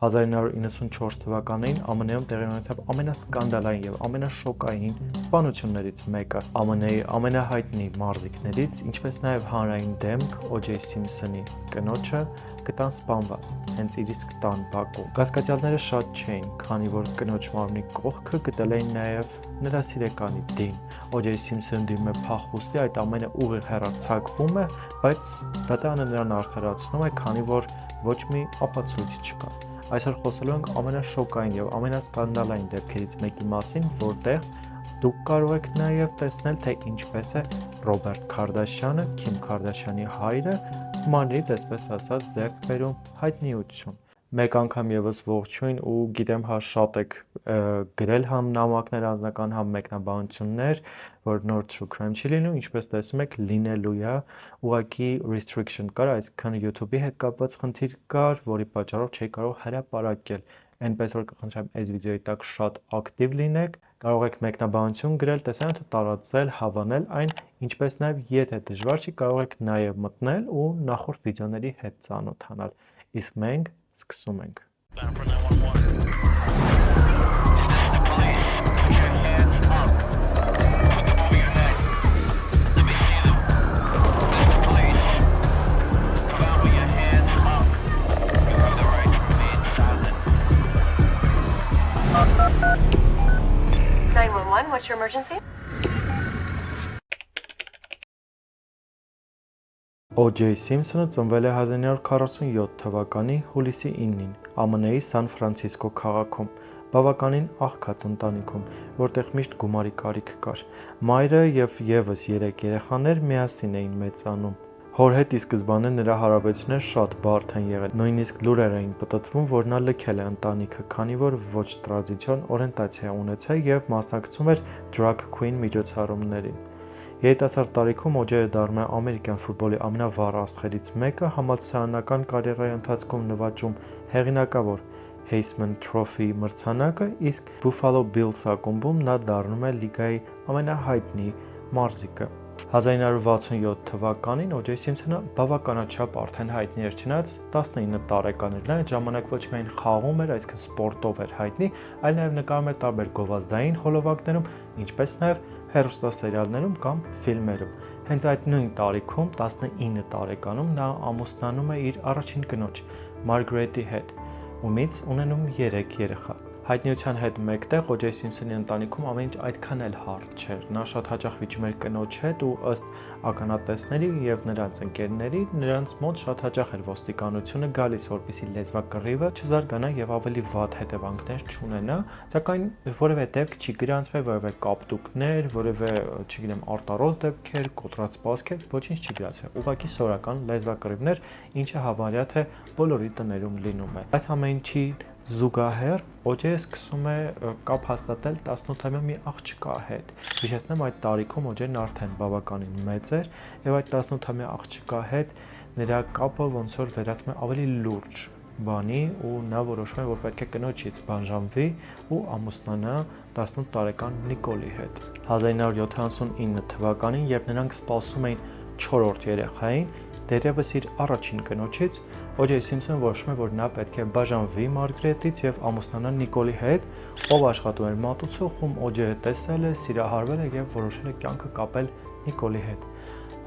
1994 թվականին ԱՄՆ-ում տեղի ունեցավ ամենասկանդալային եւ ամենաշոկային սպանություններից մեկը։ ԱՄՆ-ի ամենահայտնի մարզիկներից, ինչպես նաեւ հանրային դեմք O.J. Simpson-ի կնոջը գտան սպանված հենց իր իսկ տան բակում։ Կասկածյալները շատ չէին, քանի որ կնոջ մարմնի կողքը գտել էին նաեւ նրա սիրեկանի Դին։ O.J. Simpson-ը դիմում է փախուստի, այդ ամենը ուղիղ հեռացակվում է, բայց դատարանը նրան արդարացնում է, քանի որ ոչ մի ապացույց չկա։ Այսօր խոսելու ենք ամենաշոկային եւ ամենասկանդալային դեպքերից մեկի մասին, որտեղ դուք կարող եք նաեւ տեսնել, թե ինչպես է Ռոբերտ Քարդաշյանը, Քիմ Քարդաշյանի հայրը, մանրից, այսպես ասած, ձեռք բերում հայտնիություն։ Մեկ անգամ եւս ողջույն ու գիտեմ հա շատ եք գրել համ նամակներ անձնական, համ մեկնաբանություններ, որ նոր true crime չի լինում, ինչպես տեսնում եք, լինելու է, ուղղակի restriction կար, այսինքն YouTube-ի հետ կապված խնդիր կար, որի պատճառով չէի կարող հրապարակել։ Այնպես որ կխնդրեմ այս վիդեոյի տակ շատ ակտիվ լինեք, կարող եք մեկնաբանություն գրել, տեսանյութ տարածել, հավանել այն, ինչպես նաև եթե դժվար չի, կարող եք նաև մտնել ու նախորդ վիդեոների հետ ծանոթանալ։ Իսկ մենք սկսում ենք։ 911, what's your emergency? O.J. Simpson-ը ծնվել է 1947 թվականի հուլիսի 9-ին ԱՄՆ-ի Սան Ֆրանցիսկո քաղաքում, բավականին աղքատ ընտանիքում, որտեղ միշտ գումարի կարիք կար։ Մայրը եւ եւս 3 երեխաներ միասին էին մեծանում։ Հոր հետ ի սկզբանե նրա հարաբերությունները շատ բարդ են եղել, նույնիսկ լուրեր էին պտտվում, որ նա լքել է ընտանիքը, քանի որ ոչ տրադիցիոն օրիենտացիա ունեցել եւ մասնակցում էր drag queen միջոցառումներին։ Երիտասարդ տարիքում O.J.-ը դառնում է ամերիկյան ֆուտբոլի ամենավառ աստղերից մեկը, համալսարանական կարիերայի ընթացքում նվաճում հեղինակավոր Heisman Trophy մրցանակը, իսկ Buffalo Bills ակումբում նա դառնում է լիգայի ամենահայտնի մարզիկը։ 1967 թվականին O.J. Simpson-ը բավականաչափ արդեն հայտնի էր, չնայած 19 տարեկան էր, նա այդ ժամանակ ոչ միայն խաղում էր, այսինքն սպորտով էր հայտնի, այլ նաև նկարում էր տարբեր գովազդային հոլովակներում, ինչպես նաև հեռուստասերիալներում կամ ֆիլմերում։ Հենց այդ նույն տարիքում, 19 տարեկանում, նա ամուսնանում է իր առաջին կնոջ Մարգարետի հետ, ումից ունենում 3 երեխա։ Հայտնիության հետ մեկտեղ O.J. Simpson-ի ընտանիքում ամեն ինչ այդքան էլ հարթ չէր։ Նա շատ հաճախ վիճում էր կնոջ հետ ու ըստ ականատեսների եւ նրանց ընկերների, նրանց մոտ շատ հաճախ էր ոստիկանությունը գալիս, որպեսզի լեզվակռիվը չզարգանա եւ ավելի վատ հետևանքներ չունենա, սակայն որևէ դեպք չի գրանցվել, որևէ կապտուկներ, որևէ, չգիտեմ, արտարոց դեպքեր, կոտրած սպասքեր, ոչինչ չի գրանցվել։ Ուղղակի սովորական լեզվակռիվներ, ինչը հավանաբար թե բոլորի տներում լինում է։ Այս ամեն ինչի զուգահեռ O.J.-ը սկսում է կապ հաստատել 18-ամյա մի աղջկա հետ։ Հիշեցնեմ, այդ տարիքում O.J.-ն արդեն բավականին մեծ էր եւ այդ 18-ամյա աղջկա հետ նրա կապը ոնց որ վերածվում է ավելի լուրջ բանի ու նա որոշում է, որ պետք է կնոջից բաժանվի ու ամուսնանա 18 տարեկան Նիկոլի հետ։ 1979 թվականին, երբ նրանք սպասում էին 4-րդ երեխային, դեռևս իր առաջին կնոջից, O.J. Simpson-ը որոշում է, որ նա պետք է բաժանվի Մարգարետից եւ ամուսնանա Նիկոլի հետ, ով աշխատում էր մատուցողում, O.J.-ը տեսել է, սիրահարվել է եւ որոշել է կյանքը կապել Նիկոլի հետ։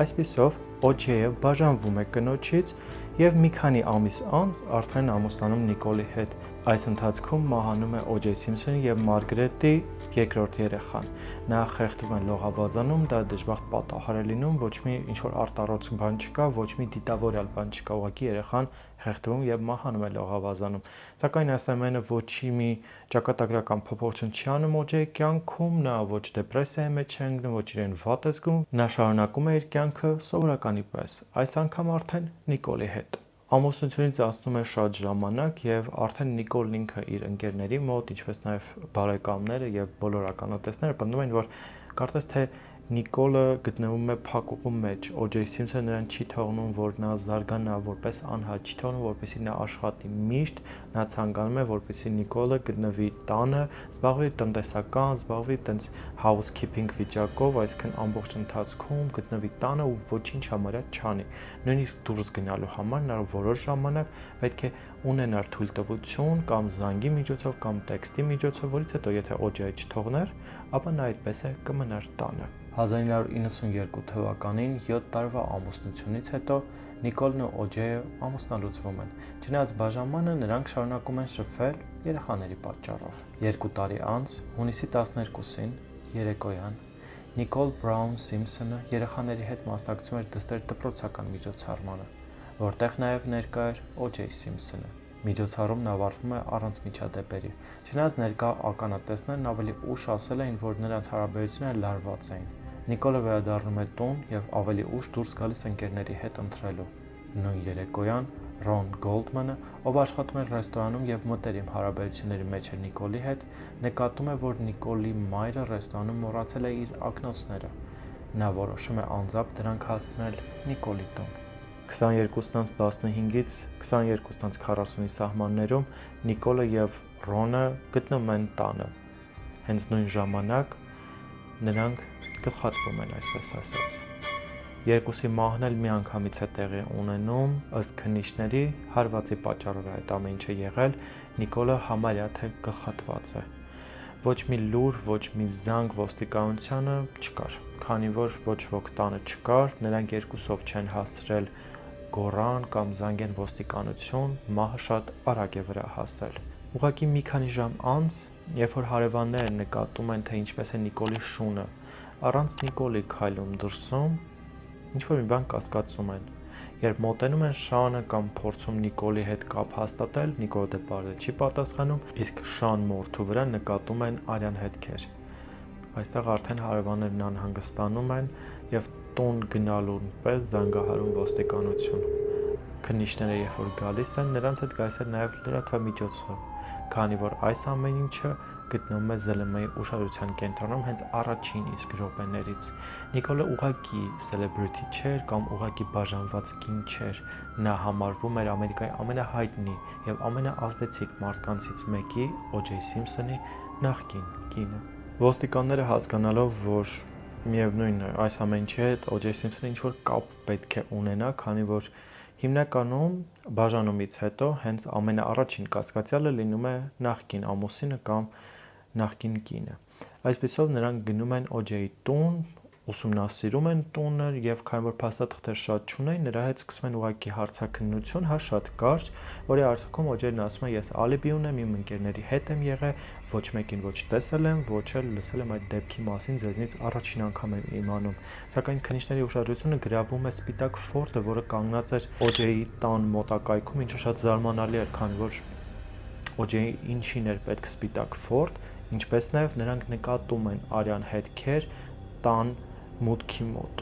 Այսպիսով O.J.-ը բաժանվում է կնոջից եւ մի քանի ամիս անց արդեն ամուսնանում Նիկոլի հետ։ Այս ընթացքում մահանում է O.J. Simpson-ի եւ Մարգարետի երկրորդ երեխան։ Նա խեղդվում է լողավազանում, դա դժբախտ պատահար է լինում, ոչ մի ինչ-որ արտարոց բան չկա, ոչ մի դիտավորյալ բան չկա, ուղղակի երեխան խեղդվում եւ մահանում է լողավազանում։ Սակայն այս ամենը ոչի մի ճակատագրական փոփոխություն չի անում O.J.-ի կյանքում, նա ոչ դեպրեսիայի մեջ է ընկնում, ոչ իրեն վատ է զգում, նա շարունակում է իր կյանքը սովորականի պես, այս անգամ արդեն Նիկոլի հետ։ Ամուսնությունից անցնում է շատ ժամանակ եւ արդեն Նիկոլն ինքը իր ընկերների մոտ, ինչպես նաեւ բարեկամները եւ բոլոր ականատեսները պնդում են, որ կարծես թե Նիկոլը գտնվում է փակուղու մեջ, O.J. Simpson-ը նրան չի թողնում, որ նա զարգանա որպես անհատ, չի թողնում, որպեսզի նա աշխատի միշտ, նա ցանկանում է, որպեսզի Նիկոլը գտնվի տանը, զբաղվի տնտեսական, զբաղվի տենց housekeeping վիճակով, այսինքն ամբողջ ընթացքում գտնվի տանը ու ոչինչ համարյա չանի։ Նույնիսկ դուրս գնալու համար նա որոշ ժամանակ պետք է ունենար թույլտվություն կամ զանգի միջոցով կամ տեքստի միջոցով, որից հետո եթե O.J.-ը չթողներ, ապա նա այդպես է կմնար տանը։ 1992 թվականին 7 տարվա ամուսնությունից հետո Նիկոլն ու O.J.-ը ամուսնալուծվում են։ Չնայած բաժանմանը նրանք շարունակում են շփվել երեխաների պատճառով։ 2 տարի անց, հունիսի 12-ին երեկոյան Նիկոլ Բրաուն Սիմփսոնը երեխաների հետ մասնակցում էր դստեր դպրոցական միջոցառմանը, որտեղ նաև ներկա էր O.J. Simpson-ը։ Միջոցառումն ավարտվում է առանց միջադեպերի։ Չնայած ներկա ականատեսներն ավելի ուշ ասել էին, որ նրանց հարաբերությունները լարված էին։ Նիկոլը վերադառնում է տուն եւ ավելի ուշ դուրս գալիս ընկերների հետ ընթրելու։ Նույն երեկոյան Ռոն Գոլդմանը, ով աշխատում էր ռեստորանում եւ մտերիմ հարաբերությունների մեջ էր Նիկոլի հետ, նկատում է, որ Նիկոլի մայրը ռեստորանում մոռացել է իր ակնոցները։ Նա որոշում է անձամբ դրանք հասցնել Նիկոլի տուն։ 22:15-ից 22:40-ի սահմաններում Նիկոլը եւ Ռոնը գտնվում են տանը։ Հենց նույն ժամանակ նրանք գլխատվում են, այսպես ասած։ Երկուսի մահն էլ միանգամից է տեղի ունենում, ըստ քննիչների հարվածի պատճառով է այդ ամեն ինչը եղել, Նիկոլը համարյա թե գլխատված է։ Ոչ մի լուր, ոչ մի զանգ ոստիկանությանը չկար, քանի որ ոչ ոք տանը չկար, նրանք երկուսով չեն հասցրել գոռան կամ զանգեն ոստիկանություն, մահը շատ արագ է վրա հասել։ Ուղղակի մի քանի ժամ անց, երբ որ հարևանները նկատում են, թե ինչպես է Նիկոլի շունը, առանց Նիկոլի քայլում դրսում, ինչ-որ մի բան կասկածում են։ Երբ մոտենում են Շանը կամ փորձում Նիկոլի հետ կապ հաստատել, Նիկոլը դե բարձր չի պատասխանում, իսկ Շան մորթու վրա նկատում են արյան հետքեր։ Այստեղ արդեն հարևաններն անհանգստանում են եւ տուն գնալուն պես զանգահարում ոստիկանություն։ Քննիչները երբ որ գալիս են, նրանց հետ գալիս է նաեւ լրատվամիջոցը, քանի որ այս ամեն ինչը գտնվում է ԶԼՄ-ի ուշադրության կենտրոնում հենց առաջին իսկ րոպեներից։ Նիկոլը ուղղակի celebrity չէր կամ ուղղակի բաժանված կին չէր։ Նա համարվում էր Ամերիկայի ամենահայտնի եւ ամենաազդեցիկ մարդկանցից մեկի O.J. Simpson-ի նախկին կինը։ Ոստիկանները հասկանալով, որ միևնույնն է, այս ամեն ինչի հետ O.J. Simpson-ը ինչ-որ կապ պետք է ունենա, քանի որ հիմնականում բաժանումից հետո հենց ամենաառաջին կասկածյալը լինում է նախկին ամուսինը կամ նախկին կինը։ Այսպեսով նրանք գնում են O.J.-ի տուն, ուսումնասիրում են տունը եւ քանի որ փաստաթղթեր շատ չունեն, նրա հետ սկսում են ուղղակի հարցաքննություն, հա շատ կարճ, որի արդյունքում O.J.-ն ասում է, ես ալիբի ունեմ, իմ ընկերների հետ եմ եղել, ոչ մեկին ոչ տեսել եմ, ոչ էլ լսել եմ այդ դեպքի մասին, ձեզնից առաջին անգամ եմ իմանում։ Սակայն քննիչների ուշադրությունը գրավում է սպիտակ Ֆորդը, որը կանգնած էր O.J.-ի տան մոտակայքում, ինչը շատ զարմանալի էր, քանի որ O.J.-ի ինչին էր պետք սպիտակ Ֆորդ, ինչպես նաև նրանք նկատում են արյան հետքեր տան մուտքի մոտ։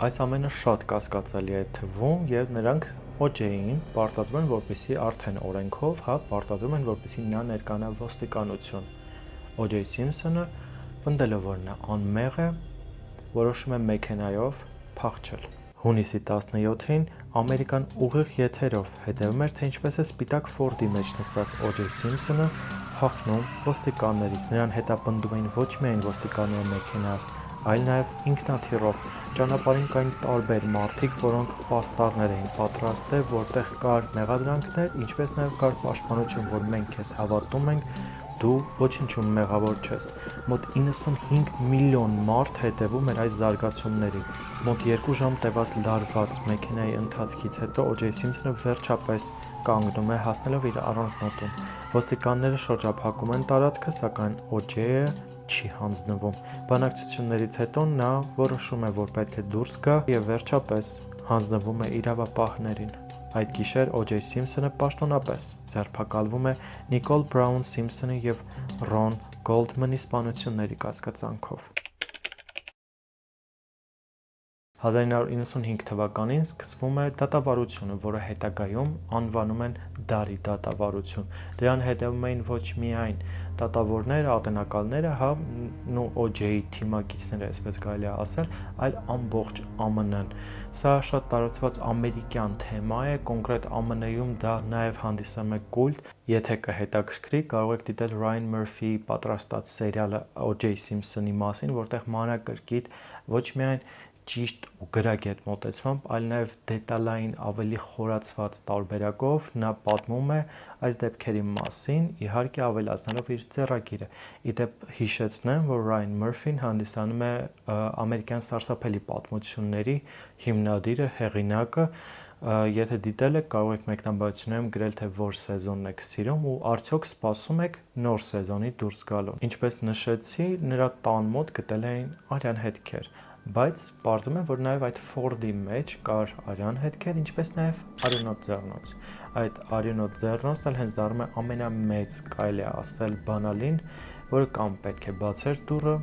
Այս ամենը շատ կասկածելի է թվում եւ նրանք O.J.-ին պարտադրում են, որպեսզի արդեն օրենքով, պարտադրում են, որպեսզի նա ներկանա ոստիկանություն։ O.J. Simpson-ը պնդելով, որ նա անմեղ է, որոշում է մեքենայով փախչել։ Հունիսի 17-ին Ամերիկան ուղիղ եթերով հետևում էր, թե ինչպես է սպիտակ Ֆորդի մեջ նստած O.J. Simpson-ը հաղթնում ոստիկաններից։ Նրան հետապնդում էին ոչ միայն ոստիկանների մեքենայով, այլ նաև ինքնաթիռով։ Ճանապարհին կային տարբեր մարդիկ, որոնք պաստառներ էին պատրաստել, որտեղ կար մեղադրանքներ, ինչպես նաև կար պաշտպանություն, որ մենք քեզ հավատում ենք, դու ոչինչում մեղավոր չես։ Մոտ 95 միլիոն մարդ հետևում էր այս զարգացումներին։ Մոտ 2 ժամ տևած լարված մեքենայի ընթացքից հետո O.J. Simpson-ը վերջապես կանգնում է, հասնելով իր առանձնատուն։ Ոստիկանները շրջափակում են տարածքը, սակայն O.J.-ը չի հանձնվում։ Բանակցություններից հետո նա որոշում է, որ պետք է դուրս գա եւ վերջապես հանձնվում է իրավապահներին։ Այդ գիշեր O.J. Simpson-ը պաշտոնապես ձերբակալվում է Նիկոլ Բրաուն Սիմփսոնի եւ Ռոն Գոլդմանի սպանությունների կասկածանքով։ 1995 թվականին սկսվում է դատավարությունը, որը հետագայում անվանում են դարի դատավարություն։ Դրան հետևում էին ոչ միայն դատավորները, ատենակալները, OJ-ի թիմակիցները, այսպես կարելի է ասել, այլ ամբողջ ԱՄՆ-ն։ Սա շատ տարածված ամերիկյան թեմա է, կոնկրետ ԱՄՆ-ում դա նաև հանդիսանում է կուլտ։ Եթե կհետաքրքրի, կարող եք դիտել Ryan Murphy-ի պատրաստած սերիալը O.J. Simpson-ի մասին, որտեղ մանրակրկիտ ոչ միայն ճիշտ ու գրագետ մոտեցմամբ, այլ նաև դետալային ավելի խորացված տարբերակով նա պատմում է այս դեպքերի մասին, իհարկե ավելացնելով իր ձեռագիրը։ Իդեպ հիշեցնեմ, որ Ryan Murphy-ն հանդիսանում է ամերիկյան սարսափելի պատմությունների հիմնադիրը, հեղինակը։ Եթե դիտել եք, կարող եք մեկնաբանություններում գրել, թե որ սեզոնն եք սիրում ու արդյոք սպասում եք նոր սեզոնի դուրս գալուն։ Ինչպես նշեցի, նրա տան մոտ գտել էին արյան հետքեր, բայց պարզվում է, որ նաև այդ Ֆորդի մեջ կար արյան հետքեր, ինչպես նաև արյունոտ ձեռնոց։ Այդ արյունոտ ձեռնոցն էլ հենց դառնում է ամենամեծ, կարելի է ասել, բանալին, որը կամ պետք է բացեր դուռը,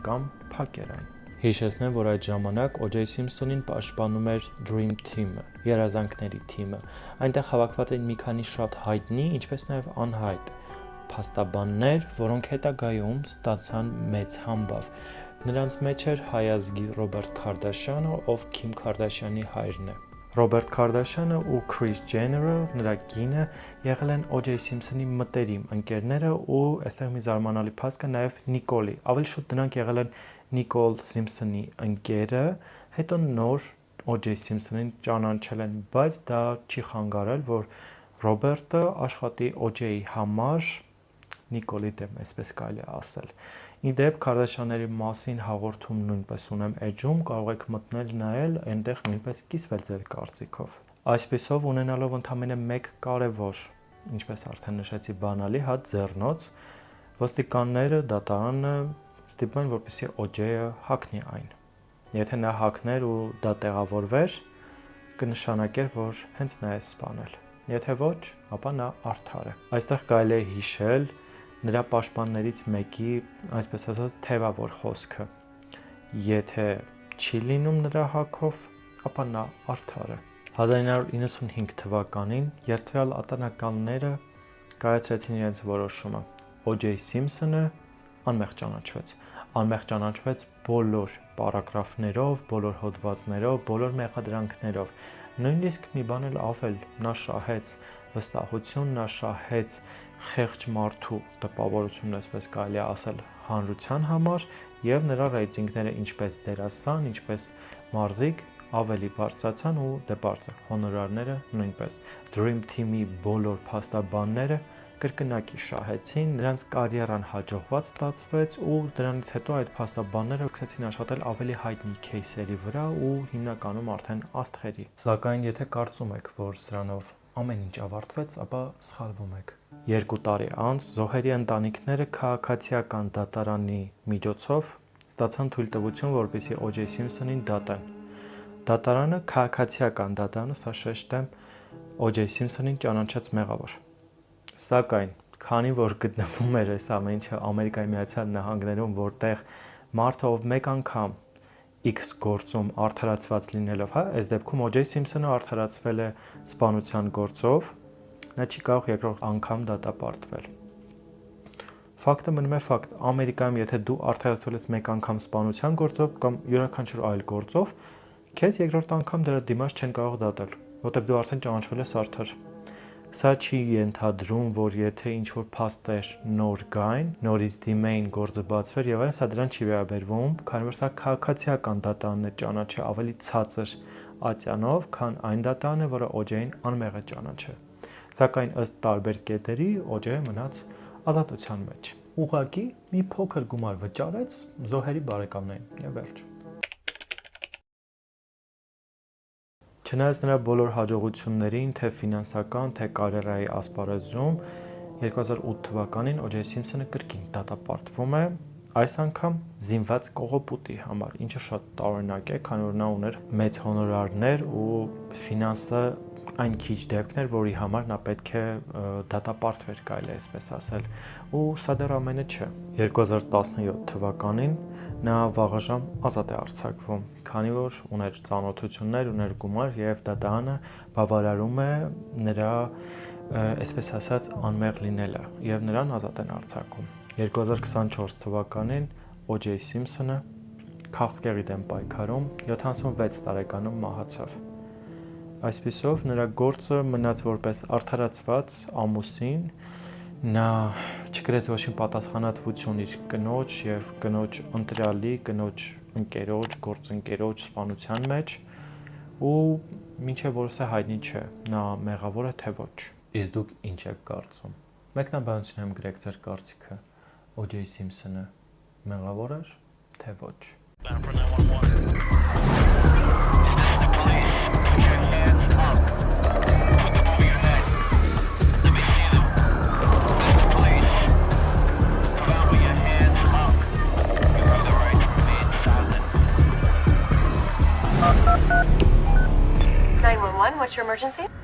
կամ փակեր այն։ Հիշեցնեմ, որ այդ ժամանակ O.J. Simpson-ին պաշտպանում էր Dream Team-ը, երազանքների թիմը։ Այնտեղ հավաքված էին մի քանի շատ հայտնի, ինչպես նաև անհայտ փաստաբաններ, որոնք հետագայում ստացան մեծ համբավ։ Նրանց մեջ էր հայազգի Ռոբերտ Քարդաշյանը, ով Քիմ Քարդաշյանի հայրն է։ Ռոբերտ Քարդաշյանը ու Քրիս Ջեները, նրա կինը, եղել են O.J. Simpson-ի մտերիմ ընկերները ու այստեղ մի զարմանալի փաստ կա նաև Նիկոլի։ Ավելի շուտ դրանք եղել են Նիկոլ Սիմփսոնի ընկերը, հետո նոր O.J. Simpson-ին ճանաչել են, բայց դա չի խանգարել, որ Ռոբերտը աշխատի O.J.-ի համար Նիկոլի դեմ, այսպես կարելի է ասել։ Իդեպ Քարդաշյանների մասին հաղորդում նույնպես ունեմ էջում, կարող եք մտնել նայել, այնտեղ նույնպես կիսվել ձեր կարծիքով։ Այսպիսով ունենալով ընդամենը մեկ կարևոր, ինչպես արդեն նշեցի, բանալի հատ ձեռնոց, ոստիկանները, դատարանը ստիպում են, որպեսզի O.J.-ը հագնի այն։ Եթե նա հագներ ու դա տեղավորվեր, կնշանակեր, որ հենց նա է սպանել։ Եթե ոչ, ապա նա արդար է։ Այստեղ կարելի է հիշել նրա պաշտպաններից մեկի, այսպես ասած, թևավոր խոսքը։ Եթե չի լինում նրա հագով, ապա նա արդար է։ 1995 թվականին երդվյալ ատանակալները կայացրեցին իրենց որոշումը։ O.J. Simpson-ը անմեղ ճանաչվեց։ Անմեղ ճանաչվեց բոլոր պարագրաֆներով, բոլոր հոդվածներով, բոլոր մեղադրանքներով։ Նույնիսկ մի բան էլ ավել, նա շահեց վստահություն, նա շահեց խեղճ մարդու տպավորությունն, այսպես կարելի է ասել, հանրության համար, եւ նրա ռեյտինգները ինչպես դերասան, ինչպես մարզիկ ավելի բարձրացան ու դե բարձր հոնորարները նույնպես։ Dream Team-ի բոլոր փաստաբանները կրկնակի շահեցին, նրանց կարիերան հաջողված ստացվեց ու դրանից հետո այդ փաստաբանները սկսեցին աշխատել ավելի հայտնի քեյսերի վրա ու հիմնականում արդեն աստղերի։ Սակայն եթե կարծում եք, որ սրանով ամեն ինչ ավարտվեց, ապա սխալվում եք։ 2 տարի անց զոհերի ընտանիքները քաղաքացիական դատարանի միջոցով ստացան թույլտվություն, որպեսզի O.J. Simpson-ին դատեն։ Դատարանը քաղաքացիական դատարանը, սա շեշտեմ, O.J. Simpson-ին ճանաչեց մեղավոր։ Սակայն, քանի որ գտնվում էր այս ամեն ինչը Ամերիկայի Միացյալ Նահանգներում, որտեղ մարդը ով մեկ անգամ X գործում արդարացված լինելով, այս դեպքում O.J. Simpson-ը արդարացվել է սպանության գործով, նա չի կարող երկրորդ անգամ դատապարտվել։ Ֆակտը մնում է ֆակտ։ Ամերիկայում, եթե դու արդարացվել ես մեկ անգամ սպանության գործով կամ յուրաքանչյուր այլ գործով, քեզ երկրորդ անգամ դրա դիմաց չեն կարող դատել, որտեղ դու արդեն ճանաչվել ես արդար։ Սա չի ենթադրում, որ եթե ինչ-որ փաստեր նոր գային, նորից դիմեին գործը բացվեր եւ այլն, սա դրան չի վերաբերվում, քանի որ սա քաղաքացիական դատարանն է ճանաչի ավելի ցածր ատյանով, քան այն դատարանը, որը O.J.-ին անմեղ է ճանաչել։ Սակայն ըստ տարբեր կետերի O.J.-ը մնաց ազատության մեջ։ Ուղղակի մի փոքր գումար վճարեց զոհերի բարեկամներին եւ վերջ։ Չնայած նրա բոլոր հաջողություններին, թե ֆինանսական, թե կարիերայի ասպարեզում, 2008 թվականին O.J. Simpson-ը կրկին դատապարտվում է, այս անգամ զինված կողոպուտի համար, ինչը շատ տարօրինակ է, քանի որ նա ուներ մեծ հոնորարներ ու ֆինանսը այն քիչ դեպքն էր, որի համար նա պետք է դատապարտվեր, կարելի է այսպես ասել, ու սա դեռ ամենը չէ։ 2017 թվականին նա վաղը ժամ ազատ է արձակվում, քանի որ ուներ ծանոթություններ, ուներ գումար եւ դատարանը բավարարում է նրա, այսպես ասած, անմեղ լինելը եւ նրան ազատ են արձակում։ 2024 թվականին O.J. Simpson-ը քաղցկեղի դեմ պայքարում 76 տարեկանում մահացավ։ Այսպիսով նրա գործը մնաց որպես արդարացված ամուսին, նա չկրեց ոչ մի պատասխանատվություն իր կնոջ եւ կնոջ ընտրյալի, կնոջ ընկերոջ, գործընկերոջ սպանության մեջ ու մինչեւ որս է հայտնի չէ, նա մեղավոր է թե ոչ։ Իսկ դուք ինչ եք կարծում։ Մեկնաբանություն եմ գրեք ձեր կարծիքը։ O.J. Simpson-ը մեղավոր էր թե ոչ։ What's your emergency?